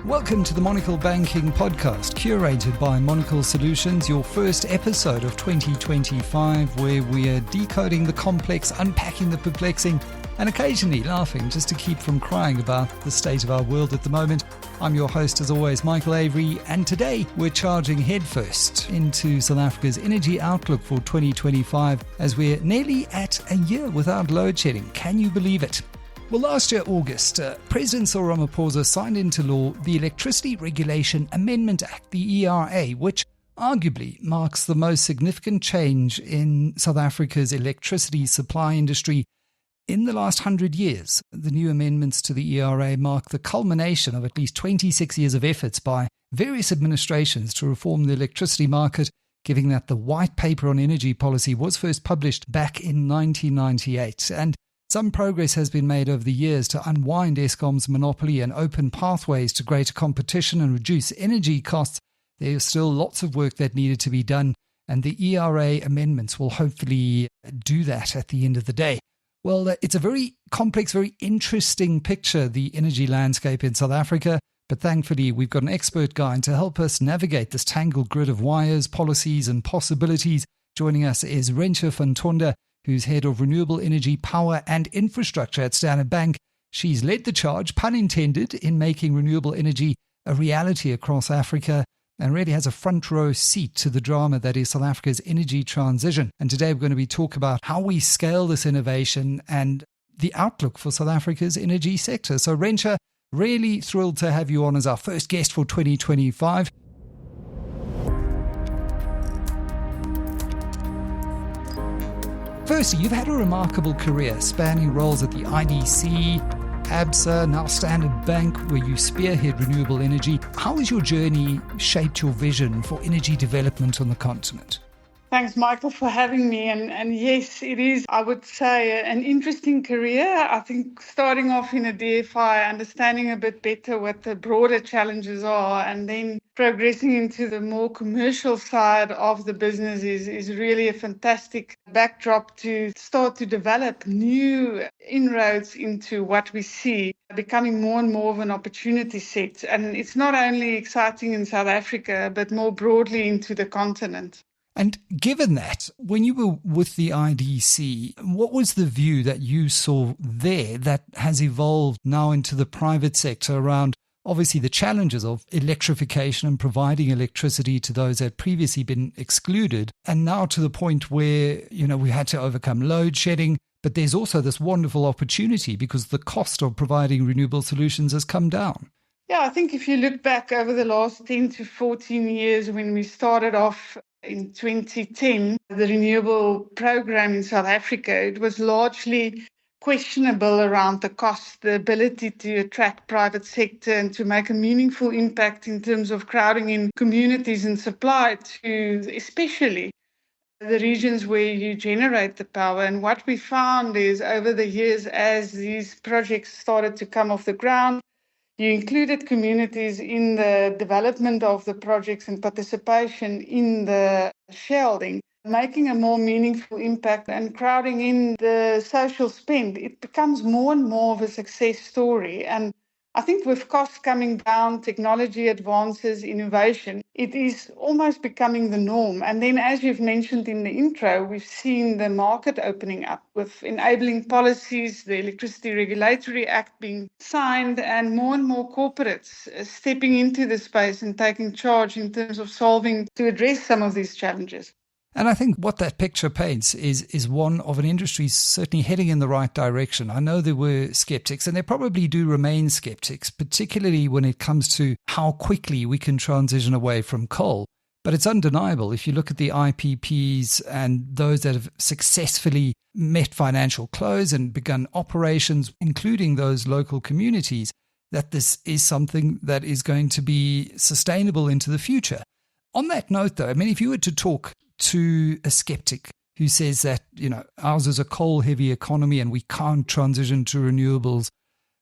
Welcome to the Monocle Banking Podcast, curated by Monocle Solutions, your first episode of 2025, where we are decoding the complex, unpacking the perplexing, and occasionally laughing just to keep from crying about the state of our world at the moment. I'm your host, as always, Michael Avery, and today we're charging headfirst into South Africa's energy outlook for 2025, as we're nearly at a year without load shedding. Can you believe it? Well, last year, August, President Cyril Ramaphosa signed into law the Electricity Regulation Amendment Act, the ERA, which arguably marks the most significant change in South Africa's electricity supply industry in the last 100 years. The new amendments to the ERA mark the culmination of at least 26 years of efforts by various administrations to reform the electricity market, given that the White Paper on Energy Policy was first published back in 1998. And some progress has been made over the years to unwind Eskom's monopoly and open pathways to greater competition and reduce energy costs. There is still lots of work that needed to be done, and the ERA amendments will hopefully do that at the end of the day. Well, it's a very complex, very interesting picture, the energy landscape in South Africa, but thankfully we've got an expert guide to help us navigate this tangled grid of wires, policies and possibilities. Joining us is Rentia van Tonder, who's head of Renewable Energy, Power and Infrastructure at Standard Bank. She's led the charge, pun intended, in making renewable energy a reality across Africa and really has a front row seat to the drama that is South Africa's energy transition. And today we're going to be talking about how we scale this innovation and the outlook for South Africa's energy sector. So Rentia, really thrilled to have you on as our first guest for 2025. Firstly, you've had a remarkable career spanning roles at the IDC, ABSA, now Standard Bank, where you spearhead renewable energy. How has your journey shaped your vision for energy development on the continent? Thanks, Michael, for having me. And yes, it is, I would say, an interesting career. I think starting off in a DFI, understanding a bit better what the broader challenges are, and then progressing into the more commercial side of the business is really a fantastic backdrop to start to develop new inroads into what we see becoming more and more of an opportunity set. And it's not only exciting in South Africa, but more broadly into the continent. And given that, when you were with the IDC, what was the view that you saw there that has evolved now into the private sector around obviously the challenges of electrification and providing electricity to those that had previously been excluded, and now to the point where, we had to overcome load shedding, but there's also this wonderful opportunity because the cost of providing renewable solutions has come down? Yeah, I think if you look back over the last 10 to 14 years, when we started off in 2010, the renewable program in South Africa, it was largely questionable around the cost, the ability to attract private sector and to make a meaningful impact in terms of crowding in communities and supply to especially the regions where you generate the power. And what we found is over the years, as these projects started to come off the ground, you included communities in the development of the projects and participation in the shareholding, making a more meaningful impact and crowding in the social spend. It becomes more and more of a success story. And I think with costs coming down, technology advances, innovation, it is almost becoming the norm. And then, as you've mentioned in the intro, we've seen the market opening up with enabling policies, the Electricity Regulatory Act being signed, and more corporates stepping into the space and taking charge in terms of solving to address some of these challenges. And I think what that picture paints is one of an industry certainly heading in the right direction. I know there were skeptics, and there probably do remain skeptics, particularly when it comes to how quickly we can transition away from coal. But it's undeniable, if you look at the IPPs and those that have successfully met financial close and begun operations, including those local communities, that this is something that is going to be sustainable into the future. On that note, though, if you were to talk to a skeptic who says that, ours is a coal-heavy economy and we can't transition to renewables,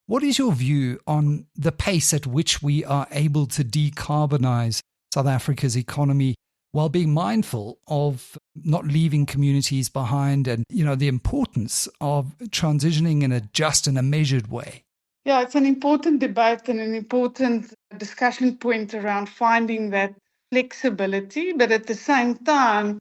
what is your view on the pace at which we are able to decarbonize South Africa's economy while being mindful of not leaving communities behind and, the importance of transitioning in a just and a measured way? Yeah, it's an important debate and an important discussion point around finding that flexibility, but at the same time,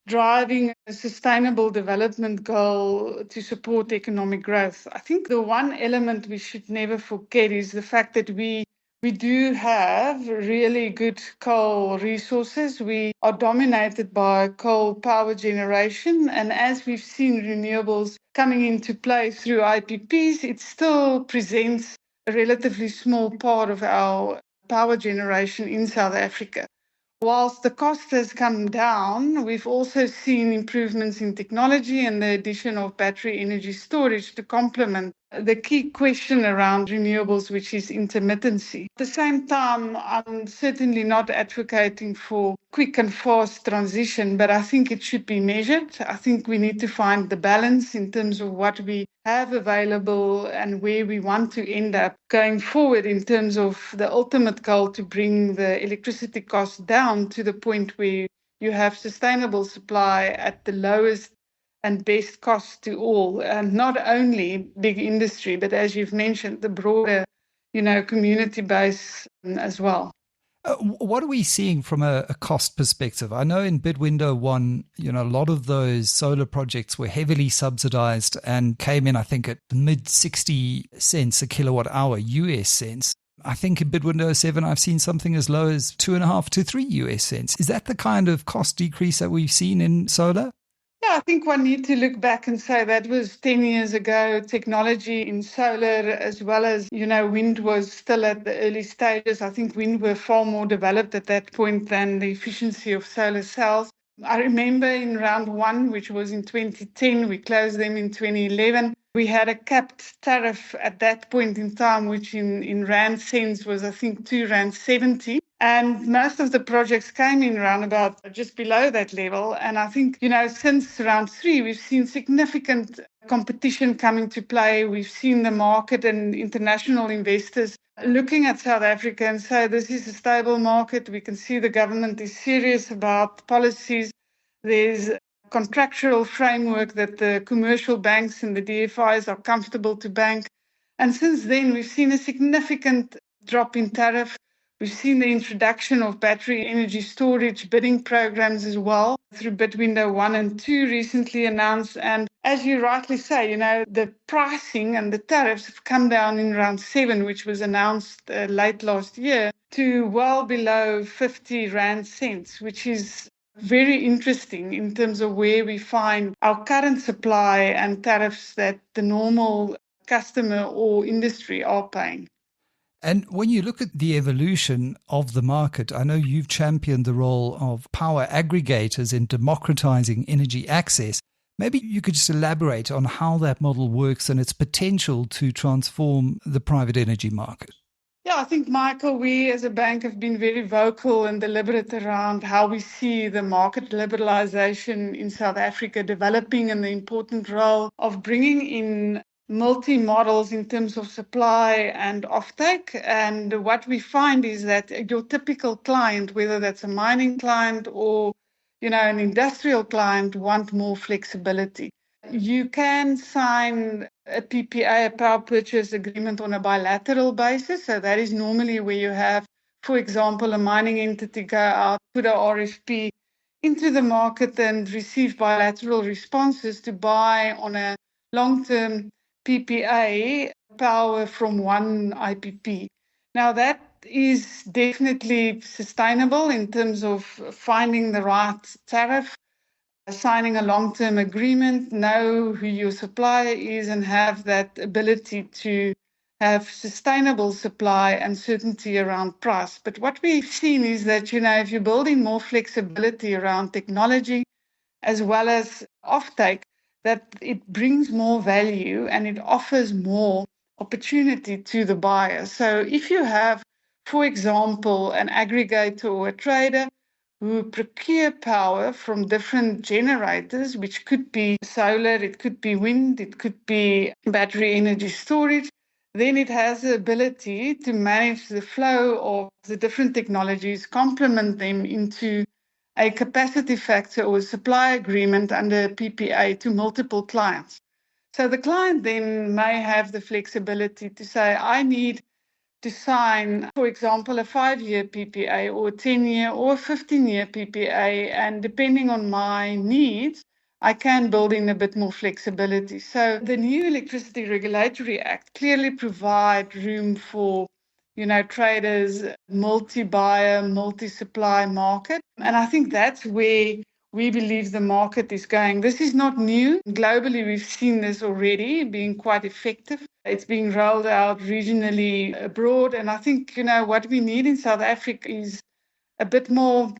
driving a sustainable development goal to support economic growth. I think the one element we should never forget is the fact that we do have really good coal resources. We are dominated by coal power generation. And as we've seen renewables coming into play through IPPs, it still presents a relatively small part of our power generation in South Africa. Whilst the cost has come down, we've also seen improvements in technology and the addition of battery energy storage to complement the key question around renewables, which is intermittency. At the same time, I'm certainly not advocating for quick and fast transition, but I think it should be measured. I think we need to find the balance in terms of what we have available and where we want to end up going forward in terms of the ultimate goal to bring the electricity costs down to the point where you have sustainable supply at the lowest and best cost to all, and not only big industry, but as you've mentioned, the broader, community base as well. What are we seeing from a cost perspective? I know in bid window one, a lot of those solar projects were heavily subsidized and came in, I think, at mid 60 cents a kilowatt hour US cents. I think in bid window 7, I've seen something as low as 2.5 to 3 US cents. Is that the kind of cost decrease that we've seen in solar? Yeah, I think one need to look back and say that was 10 years ago. Technology in solar as well as, wind was still at the early stages. I think wind were far more developed at that point than the efficiency of solar cells. I remember in round one, which was in 2010, we closed them in 2011. We had a capped tariff at that point in time, which in Rand cents was, I think, 2 Rand 70. And most of the projects came in around about just below that level. And I think, since round three, we've seen significant competition coming to play. We've seen the market and international investors looking at South Africa and say this is a stable market. We can see the government is serious about policies. There's contractual framework that the commercial banks and the DFIs are comfortable to bank. And since then, we've seen a significant drop in tariff. We've seen the introduction of battery energy storage bidding programs as well through bid window 1 and 2 recently announced. And as you rightly say, the pricing and the tariffs have come down in round 7, which was announced late last year, to well below 50 Rand cents, which is very interesting in terms of where we find our current supply and tariffs that the normal customer or industry are paying. And when you look at the evolution of the market, I know you've championed the role of power aggregators in democratizing energy access. Maybe you could just elaborate on how that model works and its potential to transform the private energy market. Yeah, I think, Michael, we as a bank have been very vocal and deliberate around how we see the market liberalization in South Africa developing and the important role of bringing in multi-models in terms of supply and offtake. And what we find is that your typical client, whether that's a mining client or, an industrial client, want more flexibility. You can sign a PPA, a power purchase agreement, on a bilateral basis. So that is normally where you have, for example, a mining entity go out, put a RFP into the market and receive bilateral responses to buy on a long-term PPA power from one IPP. Now that is definitely sustainable in terms of finding the right tariff, signing a long-term agreement, know who your supplier is, and have that ability to have sustainable supply and certainty around price. But what we've seen is that, if you're building more flexibility around technology as well as offtake, that it brings more value and it offers more opportunity to the buyer. So if you have, for example, an aggregator or a trader who procure power from different generators, which could be solar, it could be wind, it could be battery energy storage, then it has the ability to manage the flow of the different technologies, complement them into a capacity factor or a supply agreement under PPA to multiple clients. So the client then may have the flexibility to say, I need to sign, for example, a 5-year PPA or a 10-year or a 15-year PPA. And depending on my needs, I can build in a bit more flexibility. So the new Electricity Regulatory Act clearly provides room for, traders, multi-buyer, multi-supply market. And I think that's where we believe the market is going. This is not new. Globally, we've seen this already being quite effective. It's being rolled out regionally abroad. And I think, what we need in South Africa is a bit more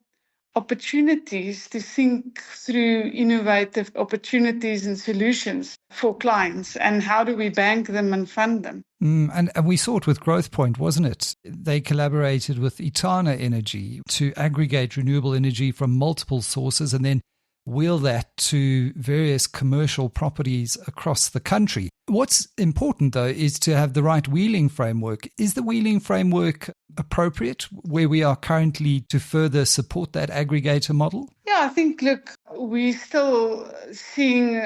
opportunities to think through innovative opportunities and solutions for clients, and how do we bank them and fund them. And we saw it with Growth Point, wasn't it? They collaborated with Energy to aggregate renewable energy from multiple sources and then wheel that to various commercial properties across the country. What's important, though, is to have the right wheeling framework. Is the wheeling framework appropriate where we are currently to further support that aggregator model? Yeah, I think, look, we're still seeing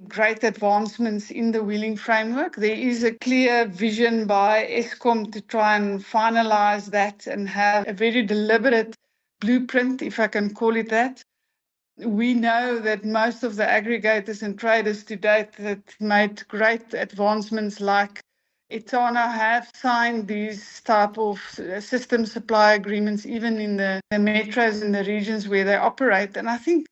great advancements in the wheeling framework. There is a clear vision by Eskom to try and finalize that and have a very deliberate blueprint, if I can call it that. We know that most of the aggregators and traders to date that made great advancements like Etana have signed these type of system supply agreements, even in the metros and the regions where they operate. And I think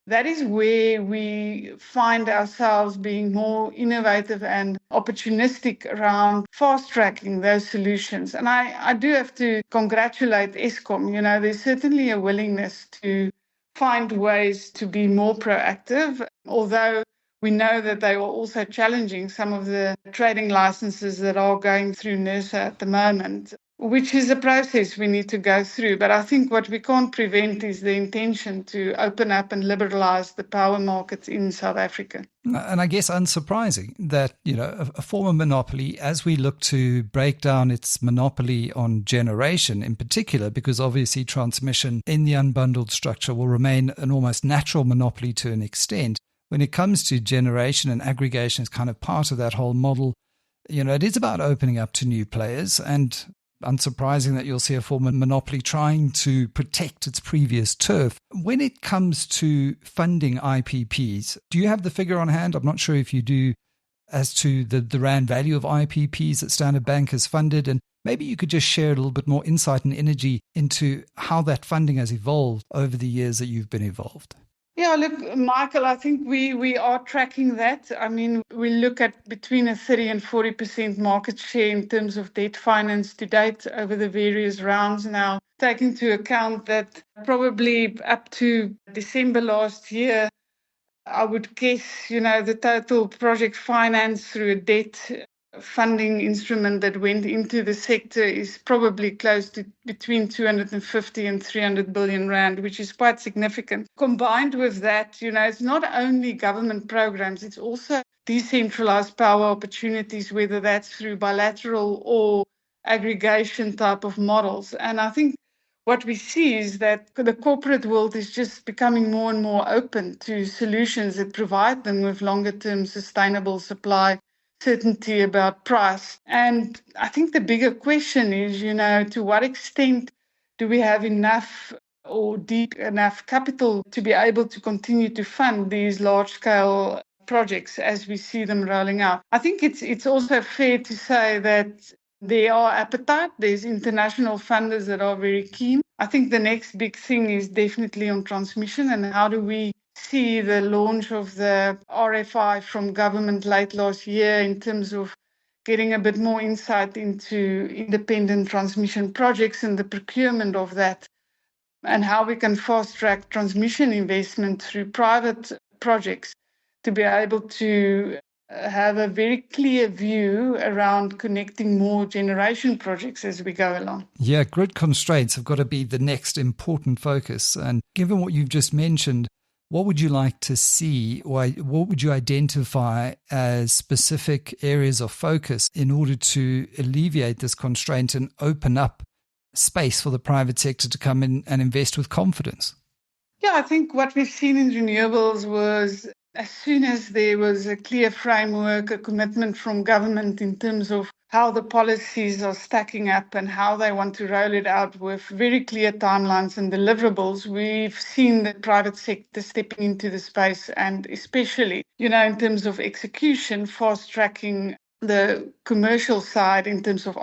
that is where we find ourselves being more innovative and opportunistic around fast-tracking those solutions. And I do have to congratulate Eskom. There's certainly a willingness to find ways to be more proactive, although we know that they are also challenging some of the trading licenses that are going through NERSA at the moment, which is a process we need to go through. But I think what we can't prevent is the intention to open up and liberalize the power markets in South Africa. And I guess unsurprising that, a former monopoly, as we look to break down its monopoly on generation in particular, because obviously transmission in the unbundled structure will remain an almost natural monopoly to an extent. When it comes to generation and aggregation is kind of part of that whole model, it is about opening up to new players, and unsurprising that you'll see a former monopoly trying to protect its previous turf. When it comes to funding IPPs, do you have the figure on hand? I'm not sure if you do, as to the rand value of IPPs that Standard Bank has funded, and maybe you could just share a little bit more insight and energy into how that funding has evolved over the years that you've been involved. Yeah, look, Michael, I think we are tracking that. I mean, we look at between a 30 and 40% market share in terms of debt finance to date over the various rounds now, taking into account that probably up to December last year, I would guess, the total project finance through a debt funding instrument that went into the sector is probably close to between 250 and 300 billion rand, which is quite significant. Combined with that, it's not only government programs, it's also decentralized power opportunities, whether that's through bilateral or aggregation type of models. And I think what we see is that the corporate world is just becoming more and more open to solutions that provide them with longer-term sustainable supply certainty about price. And I think the bigger question is, to what extent do we have enough or deep enough capital to be able to continue to fund these large-scale projects as we see them rolling out? I think it's also fair to say that there are appetite. There's international funders that are very keen. I think the next big thing is definitely on transmission, and how do we see the launch of the RFI from government late last year in terms of getting a bit more insight into independent transmission projects and the procurement of that, and how we can fast-track transmission investment through private projects to be able to have a very clear view around connecting more generation projects as we go along. Yeah, grid constraints have got to be the next important focus. And given what you've just mentioned, what would you like to see, or what would you identify as specific areas of focus in order to alleviate this constraint and open up space for the private sector to come in and invest with confidence? Yeah, I think what we've seen in renewables was as soon as there was a clear framework, a commitment from government in terms of how the policies are stacking up and how they want to roll it out with very clear timelines and deliverables, we've seen the private sector stepping into the space, and especially, in terms of execution, fast-tracking the commercial side in terms of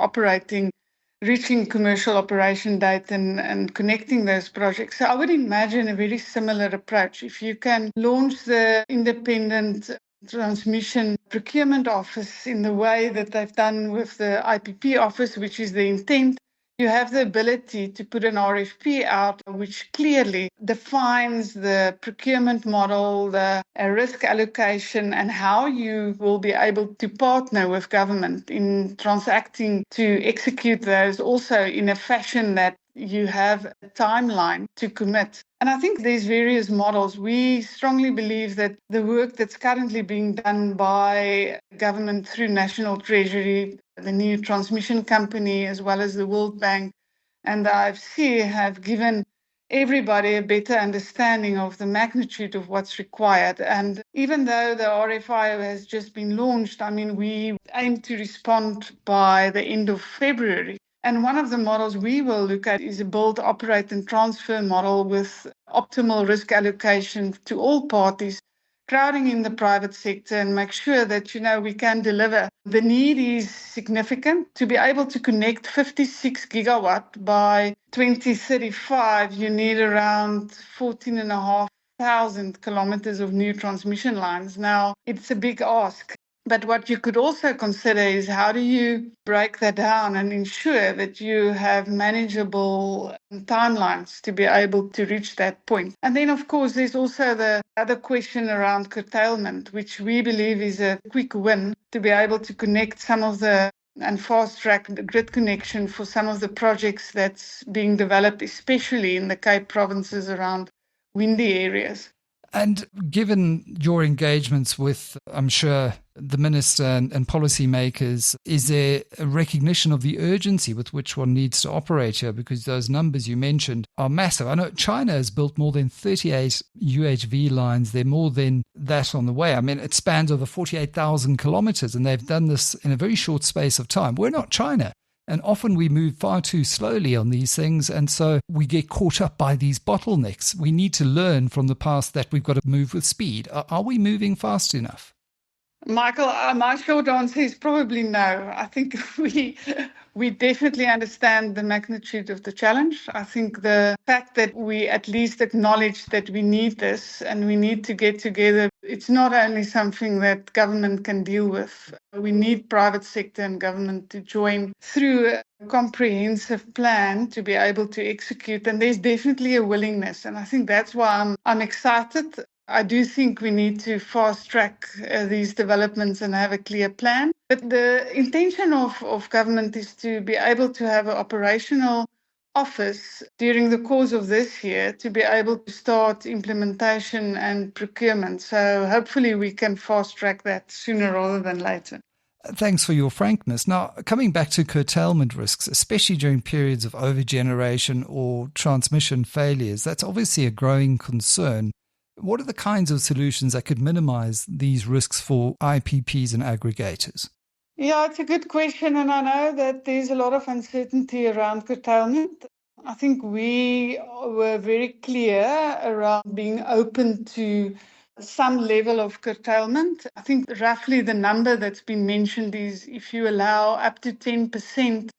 reaching commercial operation date and connecting those projects. So I would imagine a very similar approach. If you can launch the independent transmission procurement office in the way that they've done with the IPP office, which is the intent, you have the ability to put an RFP out which clearly defines the procurement model, the risk allocation, and how you will be able to partner with government in transacting to execute those also in a fashion that you have a timeline to commit. And I think there's various models. We strongly believe that the work that's currently being done by government through National Treasury, the new transmission company, as well as the World Bank and the IFC have given everybody a better understanding of the magnitude of what's required. And even though the RFI has just been launched, we aim to respond by the end of February. And one of the models we will look at is a build, operate and transfer model with optimal risk allocation to all parties, crowding in the private sector and make sure that, we can deliver. The need is significant. To be able to connect 56 gigawatt by 2035, you need around 14,500 kilometers of new transmission lines. Now, it's a big ask. But what you could also consider is how do you break that down and ensure that you have manageable timelines to be able to reach that point. And then, of course, there's also the other question around curtailment, which we believe is a quick win to be able to connect some of the and fast-track the grid connection for some of the projects that's being developed, especially in the Cape provinces around windy areas. And given your engagements with, I'm sure, the minister and policymakers, is there a recognition of the urgency with which one needs to operate here? Because those numbers you mentioned are massive. I know China has built more than 38 UHV lines. There are more than that on the way. It spans over 48,000 kilometers, and they've done this in a very short space of time. We're not China. And often we move far too slowly on these things, and so we get caught up by these bottlenecks. We need to learn from the past that we've got to move with speed. Are we moving fast enough? Michael, my short answer is probably no. I think we definitely understand the magnitude of the challenge. I think the fact that we at least acknowledge that we need this and we need to get together, it's not only something that government can deal with. We need private sector and government to join through a comprehensive plan to be able to execute. And there's definitely a willingness. And I think that's why I'm excited. I do think we need to fast track these developments and have a clear plan. But the intention of government is to be able to have an operational office during the course of this year to be able to start implementation and procurement. So hopefully we can fast track that sooner rather than later. Thanks for your frankness. Now, coming back to curtailment risks, especially during periods of overgeneration or transmission failures, that's obviously a growing concern. What are the kinds of solutions that could minimize these risks for IPPs and aggregators? Yeah, it's a good question. And I know that there's a lot of uncertainty around curtailment. I think we were very clear around being open to some level of curtailment. I think roughly the number that's been mentioned is if you allow up to 10%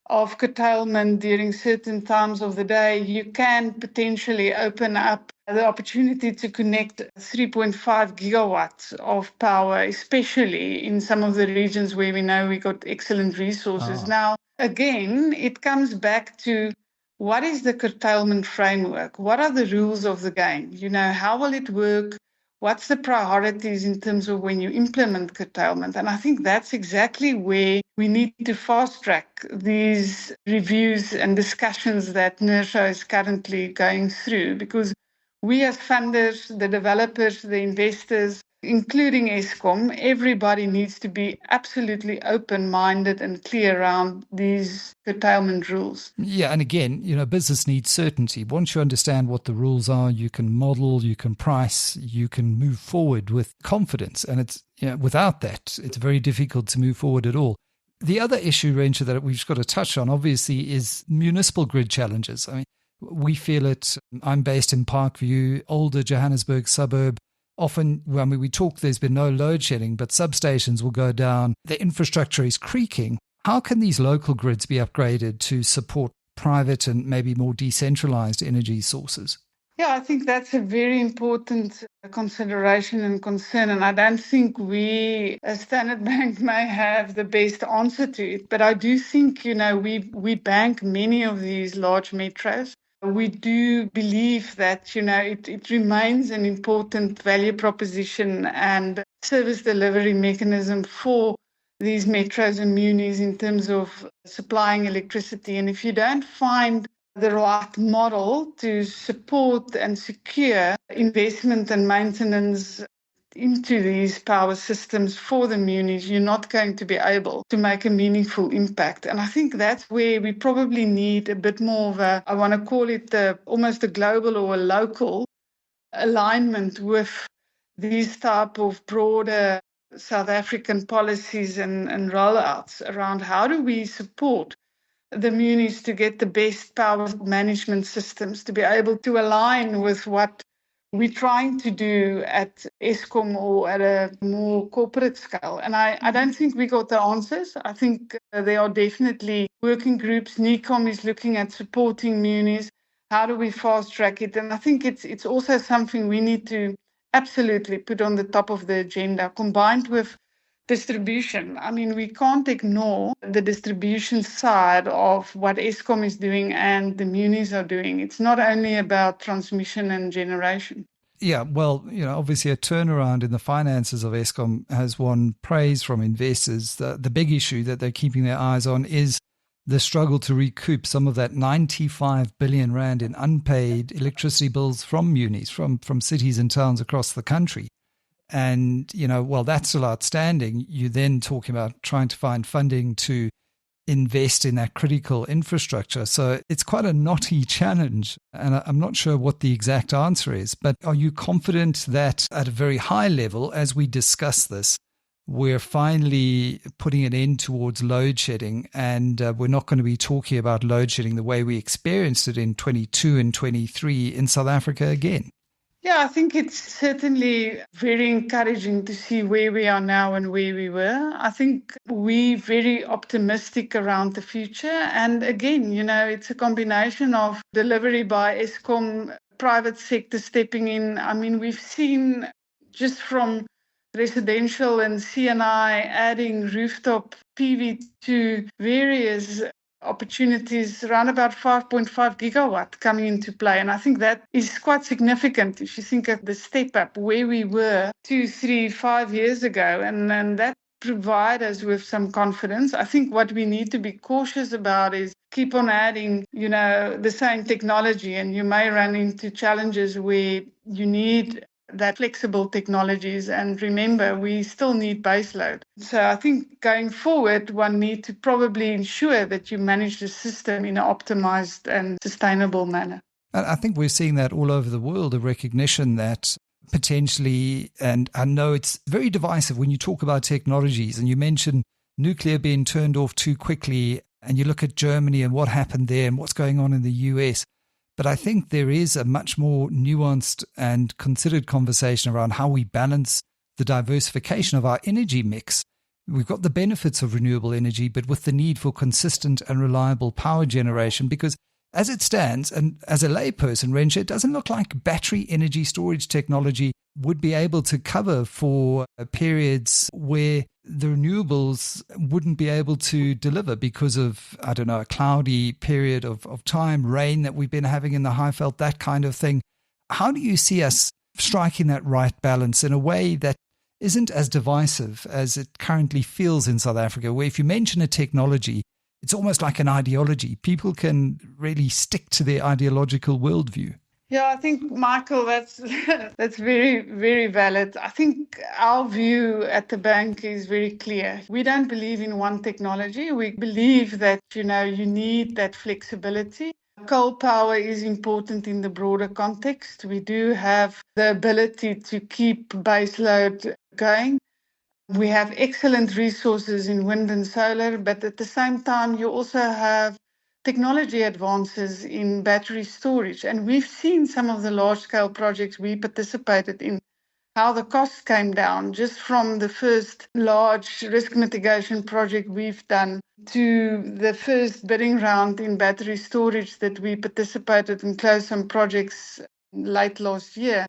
of curtailment during certain times of the day, you can potentially open up the opportunity to connect 3.5 gigawatts of power, especially in some of the regions where we know we got excellent resources. Now, again, it comes back to what is the curtailment framework? What are the rules of the game? How will it work? What's the priorities in terms of when you implement curtailment? And I think that's exactly where we need to fast track these reviews and discussions that NERSA is currently going through, because we as funders, the developers, the investors, including Eskom, everybody needs to be absolutely open-minded and clear around these curtailment rules. Yeah, and again, business needs certainty. Once you understand what the rules are, you can model, you can price, you can move forward with confidence. And it's without that, it's very difficult to move forward at all. The other issue, Rentia, that we've just got to touch on, obviously, is municipal grid challenges. I mean, we feel it. I'm based in Parkview, older Johannesburg suburb. Often, when we talk, there's been no load shedding, but substations will go down. The infrastructure is creaking. How can these local grids be upgraded to support private and maybe more decentralized energy sources? Yeah, I think that's a very important consideration and concern. And I don't think we, as Standard Bank, may have the best answer to it. But I do think, we bank many of these large metros. We do believe that, it remains an important value proposition and service delivery mechanism for these metros and munis in terms of supplying electricity. And if you don't find the right model to support and secure investment and maintenance into these power systems for the munis, you're not going to be able to make a meaningful impact. And I think that's where we probably need a bit more of I want to call it almost a global or a local alignment with these type of broader South African policies and rollouts around how do we support the munis to get the best power management systems to be able to align with what we're trying to do at Eskom or at a more corporate scale. And I don't think we got the answers. I think there are definitely working groups. NECOM is looking at supporting munis. How do we fast track it? And I think it's also something we need to absolutely put on the top of the agenda, combined with distribution. I mean, we can't ignore the distribution side of what Eskom is doing and the munis are doing. It's not only about transmission and generation. Yeah, well, obviously a turnaround in the finances of Eskom has won praise from investors. The big issue that they're keeping their eyes on is the struggle to recoup some of that 95 billion rand in unpaid electricity bills from munis, from cities and towns across the country. And, while that's still outstanding, you're then talking about trying to find funding to invest in that critical infrastructure. So it's quite a knotty challenge. And I'm not sure what the exact answer is. But are you confident that at a very high level, as we discuss this, we're finally putting an end towards load shedding, and we're not going to be talking about load shedding the way we experienced it in 22 and 23 in South Africa again? Yeah, I think it's certainly very encouraging to see where we are now and where we were. I think we're very optimistic around the future. And again, it's a combination of delivery by Eskom, private sector stepping in. I mean, we've seen just from residential and C&I adding rooftop PV to various opportunities, around about 5.5 gigawatt coming into play. And I think that is quite significant if you think of the step up where we were 2, 3, 5 years ago. And that provide us with some confidence. I think what we need to be cautious about is keep on adding, the same technology, and you may run into challenges where you need that flexible technologies. And remember, we still need baseload. So I think going forward, one needs to probably ensure that you manage the system in an optimized and sustainable manner. And I think we're seeing that all over the world, a recognition that potentially, and I know it's very divisive when you talk about technologies, and you mention nuclear being turned off too quickly, and you look at Germany and what happened there and what's going on in the US. But I think there is a much more nuanced and considered conversation around how we balance the diversification of our energy mix. We've got the benefits of renewable energy, but with the need for consistent and reliable power generation, because as it stands, and as a layperson, Rentia, it doesn't look like battery energy storage technology would be able to cover for periods where the renewables wouldn't be able to deliver because of, a cloudy period of time, rain that we've been having in the Highveld, that kind of thing. How do you see us striking that right balance in a way that isn't as divisive as it currently feels in South Africa, where if you mention a technology, it's almost like an ideology. People can really stick to their ideological worldview. Yeah, I think, Michael, that's that's very, very valid. I think our view at the bank is very clear. We don't believe in one technology. We believe that, you need that flexibility. Coal power is important in the broader context. We do have the ability to keep baseload going. We have excellent resources in wind and solar, but at the same time, you also have technology advances in battery storage. And we've seen some of the large-scale projects we participated in, how the costs came down just from the first large risk mitigation project we've done to the first bidding round in battery storage that we participated in, closed some projects late last year.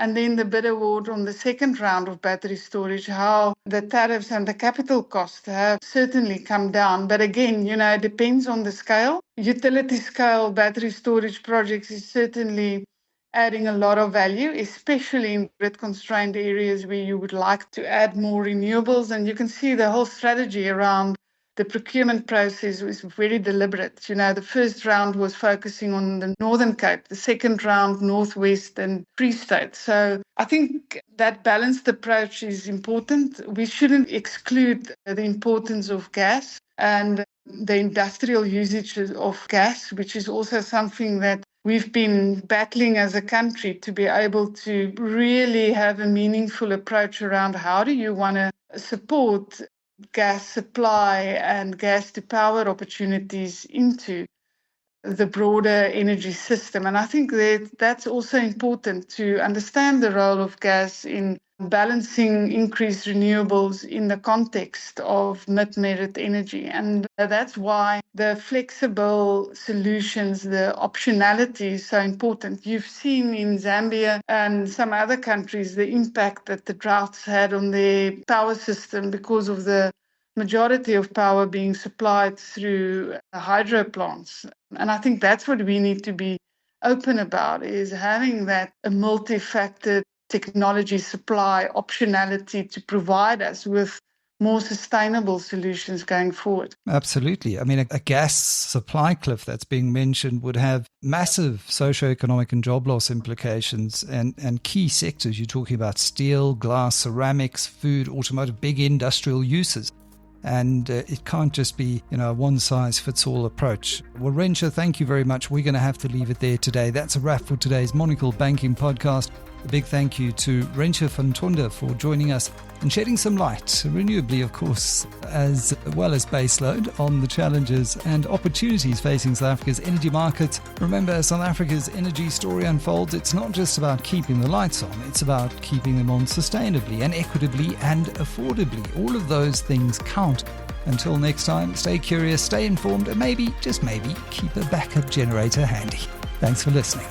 And then the bid award on the second round of battery storage, how the tariffs and the capital costs have certainly come down. But again, it depends on the scale. Utility scale battery storage projects is certainly adding a lot of value, especially in grid-constrained areas where you would like to add more renewables. And you can see the whole strategy around the procurement process was very deliberate. The first round was focusing on the Northern Cape, the second round, Northwest and Free State. So I think that balanced approach is important. We shouldn't exclude the importance of gas and the industrial usage of gas, which is also something that we've been battling as a country to be able to really have a meaningful approach around how do you want to support gas supply and gas to power opportunities into the broader energy system. And I think that's also important to understand the role of gas in balancing increased renewables in the context of mid-merit energy. And that's why the flexible solutions, the optionality is so important. You've seen in Zambia and some other countries the impact that the droughts had on their power system because of the majority of power being supplied through hydro plants. And I think that's what we need to be open about, is having that a multi-factored technology supply optionality to provide us with more sustainable solutions going forward. Absolutely. I mean, a gas supply cliff that's being mentioned would have massive socioeconomic and job loss implications and key sectors. You're talking about steel, glass, ceramics, food, automotive, big industrial uses. And it can't just be, a one-size-fits-all approach. Well, Rentia, thank you very much. We're going to have to leave it there today. That's a wrap for today's Monocle Banking Podcast. A big thank you to Rentia van Tonder for joining us and shedding some light, renewably, of course, as well as baseload, on the challenges and opportunities facing South Africa's energy markets. Remember, as South Africa's energy story unfolds, it's not just about keeping the lights on, it's about keeping them on sustainably and equitably and affordably. All of those things count. Until next time, stay curious, stay informed, and maybe, just maybe, keep a backup generator handy. Thanks for listening.